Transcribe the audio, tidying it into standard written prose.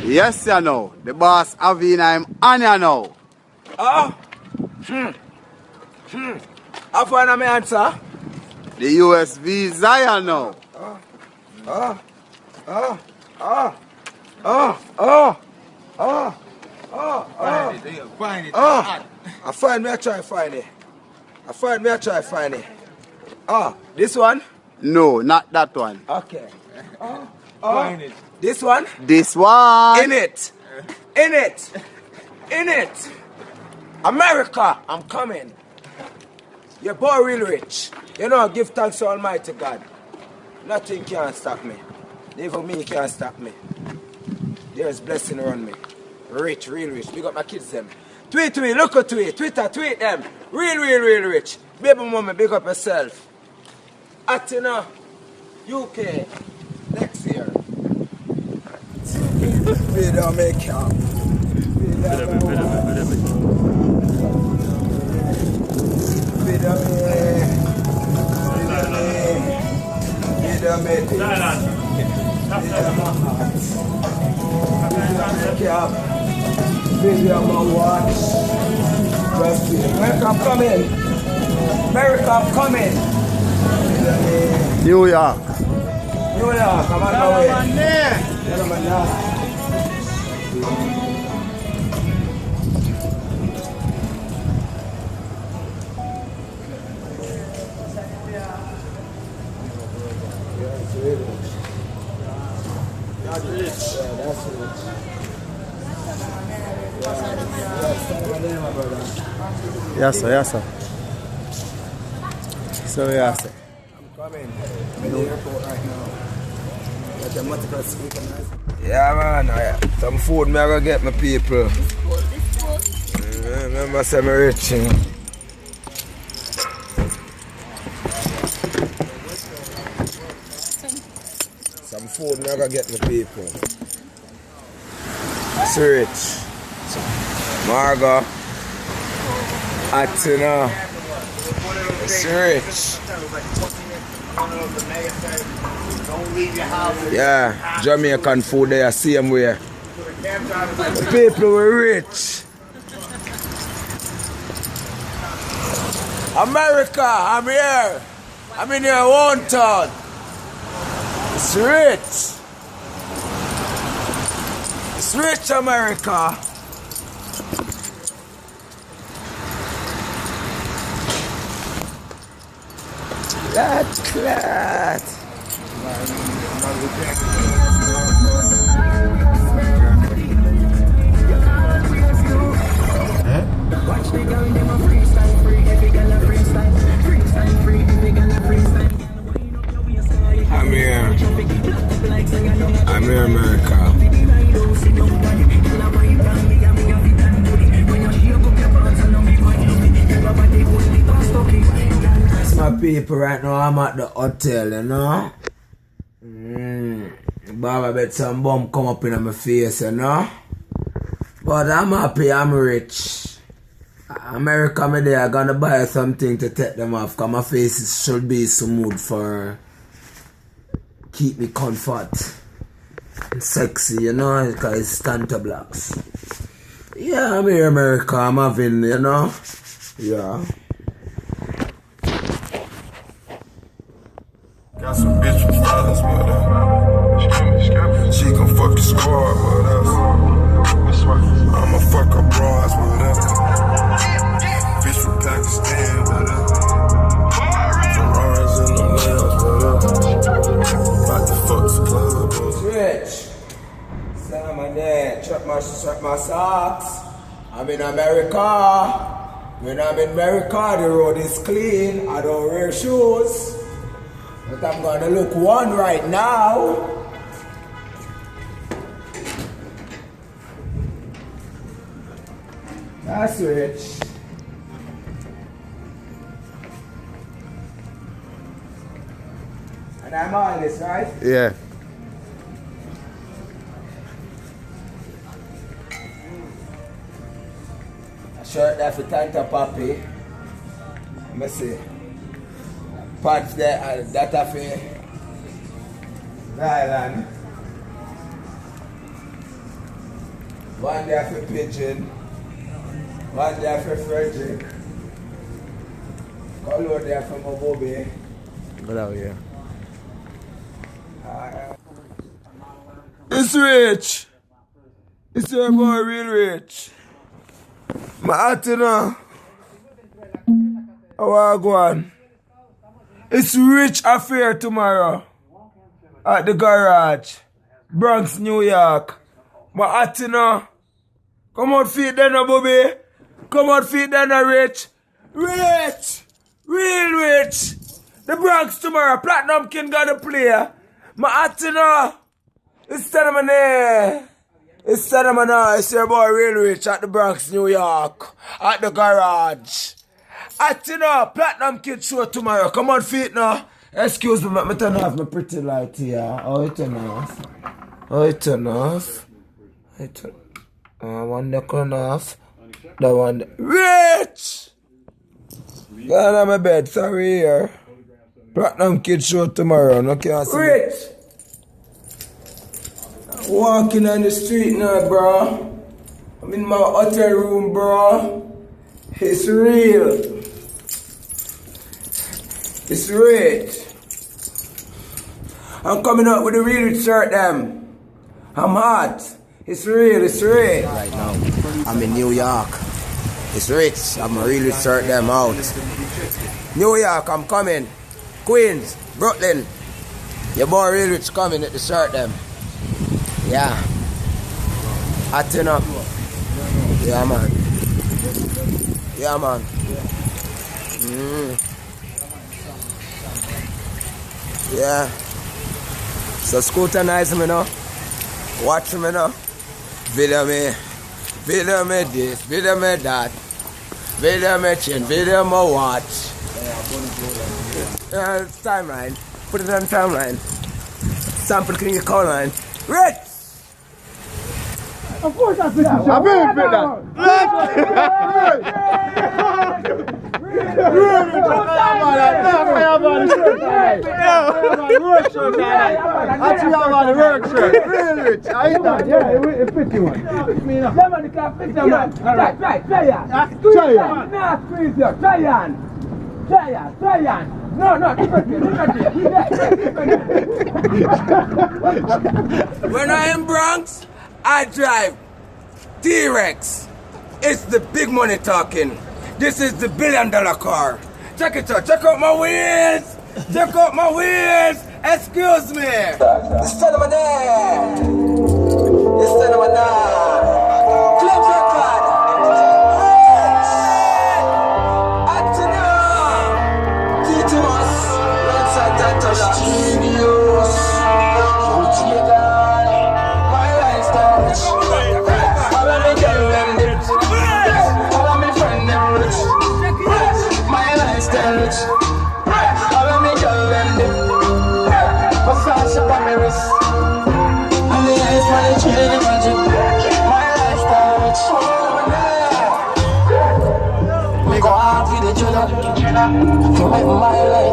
Yes, you know. The boss Avina him on you now. How far am I answer? The US visa, you know. Find it. I find me, I try find it. I find it. This one? No, not that one. Okay. Find it. This one? This one. In it. America, I'm coming. Your boy real rich. You know, give thanks to Almighty God. Nothing can stop me. Even me can't stop me. There's blessing around me. Rich, real rich. Big up my kids them. Tweet to me, look at tweet. Twitter, tweet them. Real rich. Baby mama, big up yourself. Atina, UK, next year. Video make up. Video my watch. Trust me. America, I'm coming. New York. I'm on my way. Yes, sir. So, yes, sir. I'm coming. I'm in the airport right now. Got the multiple speaker. Yeah, man. Some food me I go get my people. Remember, say me rich. Some food me I go get my people. It's rich. Margo. Atina. It's rich. Yeah, Jamaican food there, same way. The people were rich. America, I'm here. I'm in your own town. It's rich. It's rich, America. Clat. I'm here, America. That's my people right now. I'm at the hotel, you know. Baba bet some bum come up in my face, you know. But I'm happy, I'm rich. America, me there, I'm gonna buy something to take them off, because my face should be smooth for keep me comfort and sexy, you know, because it's Tanto Blacks. Yeah, I'm here, America, I'm having, you know. Yeah. Got some bitch from Styles with her. She gon' fuck the squad with us. I'ma fuck her bras with her. Bitch from Pakistan with her. Ferraris in the nails with her. About to fuck the club with her. Rich. Sam and dad, check my socks. I'm in America. When I'm in America, the road is clean. I don't wear shoes. But I'm gonna look one right now. That's rich. And I'm honest, right? Yeah. A shirt there for Tanto Papi. Let me see. Pants there, that for Island. One day for Pigeon. One day for Frederick. Color there for my Bobby. Good out here. It's rich. It's your boy real rich. My auntie now. How are you going? It's rich affair tomorrow. At the garage. Bronx, New York. My auntie now. Come out feet then Bobby. Come out feet then rich. Rich. Real rich. The Bronx tomorrow. Platinum King got to play. My auntie now. It's cinnamon there. It's cinnamon now. It's your boy real rich at the Bronx, New York. At the garage. Auntie now. Platinum Kid show tomorrow. Come on feet now. Excuse me, let me turn off my pretty light here. Oh, it turn off. Oh, it turn off. One neck on off. That one. Rich! Going on my bed, sorry here. Platinum Kid show tomorrow, no can't see. Rich! Walking on the street now, bro. I'm in my hotel room, bro. It's real. It's rich. I'm coming up with a real rich shirt, them. I'm hot. It's real, it's rich. Right now, I'm in New York. It's rich. I'm really sort them out. New York, I'm coming. Queens, Brooklyn. Your boy real rich coming at the sort them. Yeah. Acting up. Yeah, man. Yeah, man. Yeah. So scrutinize me now. Watch me now. Video me this, video me that, video me chin, video me watch. Timeline. Put it on timeline. Sample King your call line. Rich! Of course I fit that. I When I am Bronx, I drive T-Rex. It's the big money talking. This is the $1 billion car. Check it out. Check out my wheels. Check out my wheels. Excuse me. It's cinnamon there. It's cinnamon there. Clips are cut. T-Tomas. Website Tanto Studios. My lifestyle. My life